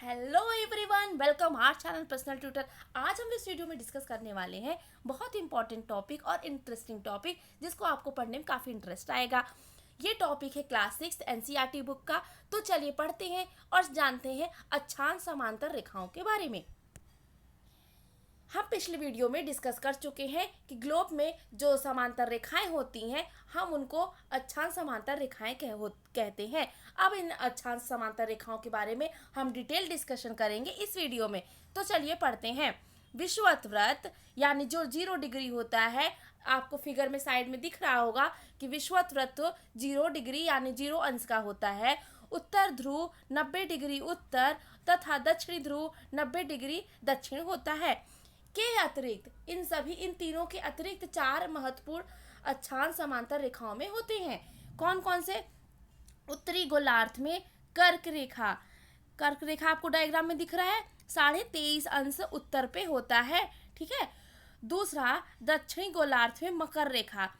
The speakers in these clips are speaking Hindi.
Hello everyone, welcome our channel personal tutor. आज हम इस वीडियो में डिस्कस करने वाले हैं बहुत ही इंपॉर्टेंट टॉपिक और इंटरेस्टिंग टॉपिक जिसको आपको पढ़ने में काफ़ी इंटरेस्ट आएगा। ये टॉपिक है क्लास 6 एनसीईआरटी बुक का। तो चलिए पढ़ते हैं और जानते हैं अक्षांश समांतर रेखाओं के बारे में। हम पिछले वीडियो में डिस्कस कर चुके हैं कि ग्लोब में जो समांतर रेखाएं होती हैं हम उनको अक्षांश समांतर रेखाएं कहते हैं। अब इन अक्षांश समांतर रेखाओं के बारे में हम डिटेल डिस्कशन करेंगे इस वीडियो में। तो चलिए पढ़ते हैं। विषुवत वृत्त यानी जो 0 डिग्री होता है, आपको फिगर में साइड में दिख रहा होगा कि विषुवत वृत्त 0 डिग्री यानी 0 अंश का होता है। उत्तर ध्रुव 90 डिग्री उत्तर तथा दक्षिणी ध्रुव 90 डिग्री दक्षिण होता है। के अतिरिक्त इन तीनों के अतिरिक्त 4 महत्वपूर्ण अक्षांश समांतर रेखाओं में होते हैं। कौन कौन से? उत्तरी गोलार्ध में कर्क रेखा आपको डायग्राम में दिख रहा है, 23.5 अंश उत्तर पे होता है, ठीक है। दूसरा, दक्षिणी गोलार्ध में मकर रेखा,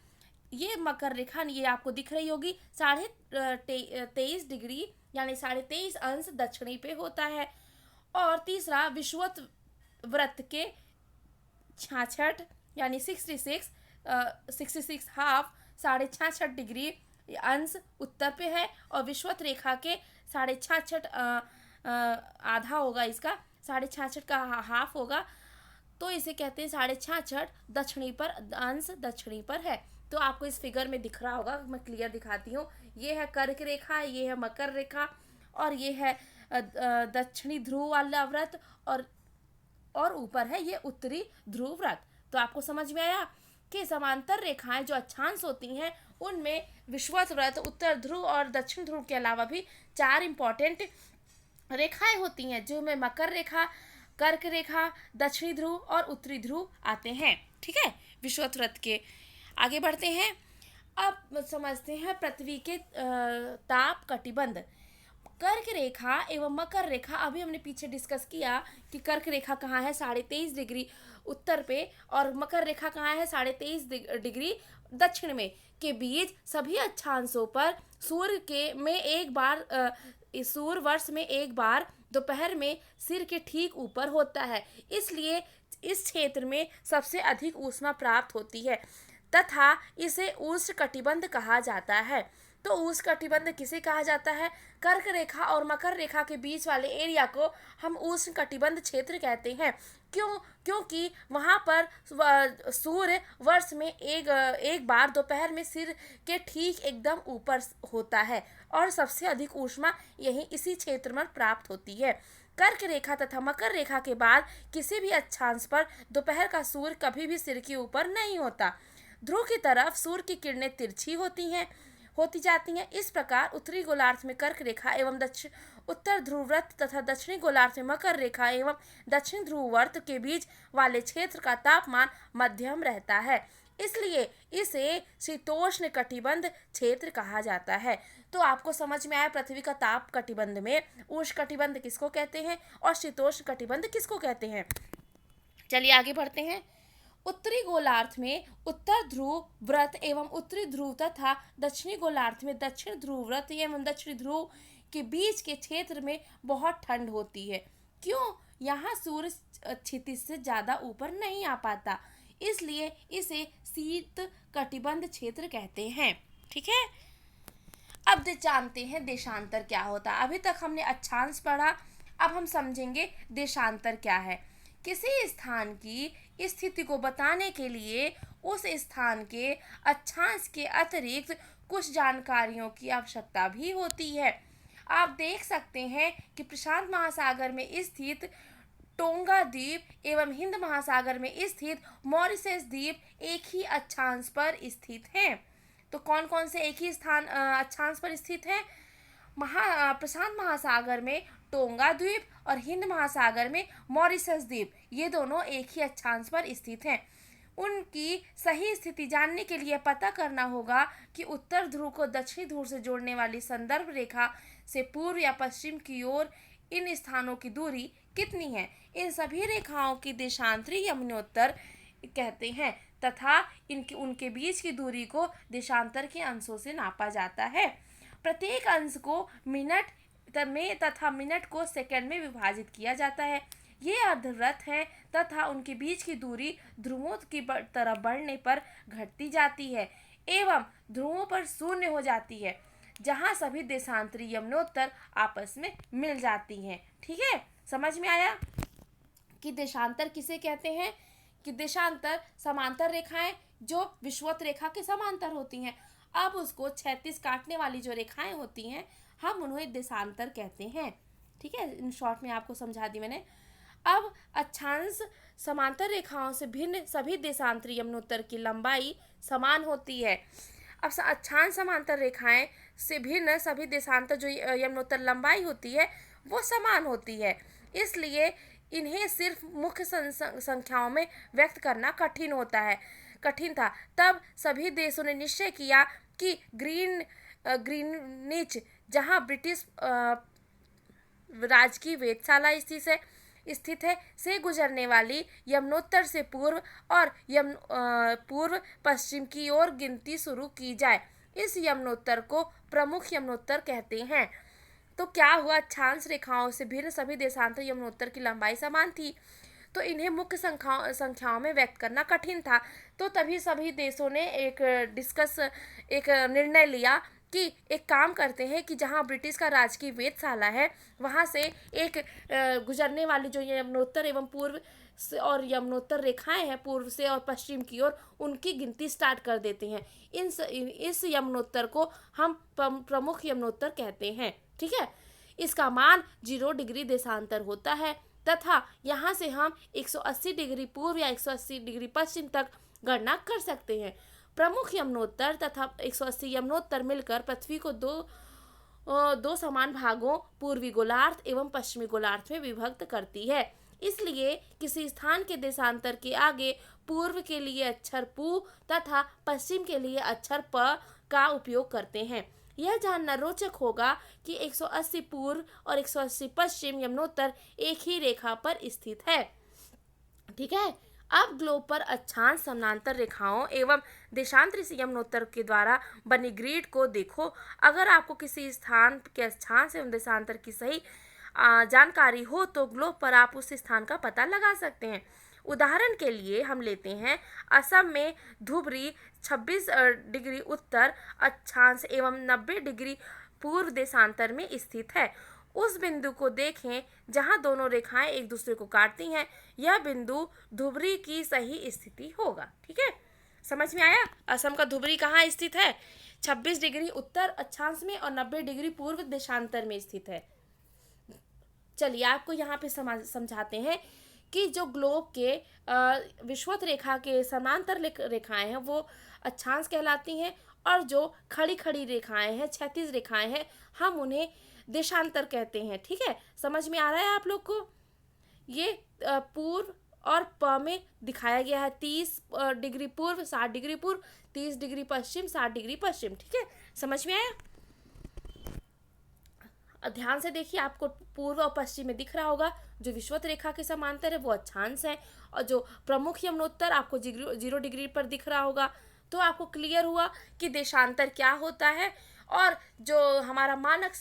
ये मकर रेखा ये आपको दिख रही होगी 23.5 डिग्री यानी 23.5 अंश दक्षिणी पे होता है। और तीसरा, विषुवत वृत्त के 66 यानी 66 हाफ 66.5 डिग्री अंश उत्तर पे है। और विषुवत रेखा के 66.5 आधा होगा, इसका 66.5 का हाफ होगा, तो इसे कहते हैं 66.5 दक्षिणी पर अंश दक्षिणी पर है। तो आपको इस फिगर में दिख रहा होगा, मैं क्लियर दिखाती हूँ। ये है कर्क रेखा, ये है मकर रेखा और ये है दक्षिणी ध्रुव वाला व्रत और ऊपर है ये उत्तरी ध्रुव व्रत। तो आपको समझ में आया कि समांतर रेखाएं जो अक्षांश होती हैं उनमें विषुवत व्रत, उत्तर ध्रुव और दक्षिण ध्रुव के अलावा भी 4 इंपॉर्टेंट रेखाएं होती हैं, जो में मकर रेखा, कर्क रेखा, दक्षिणी ध्रुव और उत्तरी ध्रुव आते हैं, ठीक है, विषुवत व्रत के। आगे बढ़ते हैं। अब समझते हैं पृथ्वी के ताप कटिबंध। कर्क रेखा एवं मकर रेखा, अभी हमने पीछे डिस्कस किया कि कर्क रेखा कहाँ है, 23.5 डिग्री उत्तर पे, और मकर रेखा कहाँ है, 23.5 डिग्री दक्षिण में, के बीच सभी अक्षांशों पर सूर्य के में एक बार सूर्य वर्ष में एक बार दोपहर में सिर के ठीक ऊपर होता है। इसलिए इस क्षेत्र में सबसे अधिक ऊष्मा प्राप्त होती है तथा इसे उष्णकटिबंध कहा जाता है। तो उष्णकटिबंध किसे कहा जाता है? कर्क रेखा और मकर रेखा के बीच वाले एरिया को हम उष्णकटिबंध क्षेत्र कहते हैं। क्योंकि वहाँ पर सूर्य वर्ष में एक बार दोपहर में सिर के ठीक एकदम ऊपर होता है और सबसे अधिक ऊष्मा यही इसी क्षेत्र में प्राप्त होती है। कर्क रेखा तथा मकर रेखा के बाद किसी भी अक्षांश पर दोपहर का सूर्य कभी भी सिर के ऊपर नहीं होता। ध्रुव की तरफ सूर्य की किरणें तिरछी होती जाती हैं। इस प्रकार उत्तरी गोलार्ध में कर्क रेखा एवं उत्तर ध्रुव व्रत तथा दक्षिणी गोलार्ध में मकर रेखा एवं दक्षिण ध्रुव व्रत के बीच वाले क्षेत्र का तापमान मध्यम रहता है, इसलिए इसे शीतोष्ण कटिबंध क्षेत्र कहा जाता है। तो आपको समझ में आया पृथ्वी का ताप कटिबंध में उष्ण कटिबंध किसको कहते हैं और शीतोष्ण कटिबंध किसको कहते हैं। चलिए आगे बढ़ते हैं। उत्तरी गोलार्ध में उत्तर ध्रुव व्रत एवं उत्तरी ध्रुव तथा दक्षिणी गोलार्ध में दक्षिण ध्रुव व्रत एवं दक्षिणी ध्रुव के बीच के क्षेत्र में बहुत ठंड होती है। क्यों? यहाँ सूर्य क्षितिज से ज्यादा ऊपर नहीं आ पाता, इसलिए इसे शीत कटिबंध क्षेत्र कहते हैं, ठीक है। अब जानते हैं देशांतर क्या होता है। अभी तक हमने अक्षांश पढ़ा, अब हम समझेंगे देशांतर क्या है। किसी स्थान की स्थिति को बताने के लिए उस स्थान के अक्षांश के अतिरिक्त कुछ जानकारियों की आवश्यकता भी होती है। आप देख सकते हैं कि प्रशांत महासागर में स्थित टोंगा द्वीप एवं हिंद महासागर में स्थित मॉरिशस द्वीप एक ही अक्षांश पर स्थित हैं। तो कौन कौन से एक ही अक्षांश पर स्थित हैं? प्रशांत महासागर में टोंगा द्वीप और हिंद महासागर में मॉरिशस द्वीप, ये दोनों एक ही अक्षांश पर स्थित हैं। उनकी सही स्थिति जानने के लिए पता करना होगा कि उत्तर ध्रुव को दक्षिणी ध्रुव से जोड़ने वाली संदर्भ रेखा से पूर्व या पश्चिम की ओर इन स्थानों की दूरी कितनी है। इन सभी रेखाओं की देशांतरी यमुनोत्तर कहते हैं तथा उनके बीच की दूरी को देशांतर के अंशों से नापा जाता है। प्रत्येक अंश को मिनट में तथा मिनट को सेकंड में विभाजित किया जाता है। ये अर्धवृत्त हैं तथा उनके बीच की दूरी ध्रुवों की तरफ बढ़ने पर घटती जाती है एवं ध्रुवों पर शून्य हो जाती है, जहाँ सभी देशांतरी यमुनोत्तर आपस में मिल जाती हैं। ठीक है, समझ में आया कि देशांतर किसे कहते हैं? कि देशांतर समांतर रेखाएं जो विषुवत रेखा के समांतर होती हैं। अब उसको 36 काटने वाली जो रेखाएं होती हैं हम उन्हें देशांतर कहते हैं। ठीक है, इन शॉर्ट में आपको समझा दी मैंने। अब अक्षांश समांतर रेखाओं से भिन्न सभी देशांतरी यमुनोत्तर की लंबाई समान होती है। अब अक्षांश समांतर रेखाएं से भिन्न सभी देशांतर जो यमुनोत्तर लंबाई होती है वो समान होती है, इसलिए इन्हें सिर्फ मुख्य संख्याओं में व्यक्त करना कठिन था। तब सभी देशों ने निश्चय किया कि ग्रीनिच, जहां ब्रिटिश राजकीय वेधशाला स्थित है, से गुजरने वाली यमुनोत्तर से पूर्व और पूर्व पश्चिम की ओर गिनती शुरू की जाए। इस यमुनोत्तर को प्रमुख यमुनोत्तर कहते हैं। तो क्या हुआ? अक्षांश रेखाओं से भिन्न सभी देशांतर यमुनोत्तर की लंबाई समान थी, तो इन्हें मुख्य संख्याओं में व्यक्त करना कठिन था। तो तभी सभी देशों ने एक निर्णय लिया कि एक काम करते हैं कि जहां ब्रिटिश का राजकीय वेधशाला है वहां से एक गुजरने वाली जो यमुनोत्तर एवं पूर्व और यमुनोत्तर रेखाएं हैं पूर्व से और पश्चिम की ओर, उनकी गिनती स्टार्ट कर देते हैं। इस यमुनोत्तर को हम प्रमुख यमुनोत्तर कहते हैं। ठीक है, इसका मान 0 डिग्री देशांतर होता है तथा यहाँ से हम 180 डिग्री पूर्व या 180 डिग्री पश्चिम तक गणना कर सकते हैं। प्रमुख यमुनोत्तर तथा 180 यमुनोत्तर मिलकर पृथ्वी को दो समान भागों पूर्वी गोलार्ध एवं पश्चिमी गोलार्ध में विभक्त करती है। इसलिए किसी स्थान के देशांतर के आगे पूर्व के लिए अक्षर पू तथा पश्चिम के लिए अक्षर प का उपयोग करते हैं। यह जानना रोचक होगा कि 180 पूर्व और 180 पश्चिम यमुनोत्तर एक ही रेखा पर स्थित है। ठीक है, अब ग्लोब पर अक्षांश समांतर रेखाओं एवं देशांतरी यमुनोत्तर के द्वारा बनी ग्रिड को देखो। अगर आपको किसी स्थान के अक्षांश एवं देशांतर की सही जानकारी हो तो ग्लोब पर आप उस स्थान का पता लगा सकते हैं। उदाहरण के लिए हम लेते हैं असम में धुबरी 26 डिग्री उत्तर अक्षांश एवं 90 डिग्री पूर्व देशांतर में स्थित है। उस बिंदु को देखें जहां दोनों रेखाएं एक दूसरे को काटती हैं। यह बिंदु धुबरी की सही स्थिति होगा। ठीक है, समझ में आया? असम का धुबरी कहाँ स्थित है? 26 डिग्री उत्तर अक्षांश में और 90 डिग्री पूर्व देशांतर में स्थित है। चलिए आपको यहाँ पे समझाते हैं कि जो ग्लोब के विषुवत रेखा के समांतर रेखाएं हैं वो अक्षांश कहलाती हैं, और जो खड़ी खड़ी रेखाएं हैं, क्षैतिज रेखाएं हैं, हम उन्हें देशांतर कहते हैं। ठीक है, समझ में आ रहा है आप लोग को? ये पूर्व और प में दिखाया गया है। 30 डिग्री पूर्व 60 डिग्री पूर्व, 30 डिग्री पश्चिम 60 डिग्री पश्चिम। ठीक है, समझ में आया? ध्यान से देखिए, आपको पूर्व और पश्चिम में दिख रहा होगा। जो विषुवत रेखा के समांतर है वो अक्षांश है, और जो प्रमुख यमुनोत्तर आपको 0 डिग्री पर दिख रहा होगा। तो आपको क्लियर हुआ कि देशांतर क्या होता है और जो हमारा मानक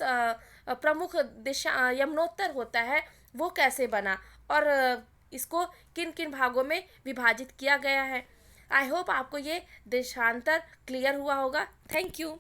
प्रमुख यमुनोत्तर होता है वो कैसे बना और इसको किन किन भागों में विभाजित किया गया है। आई होप आपको ये देशांतर क्लियर हुआ होगा। Thank you.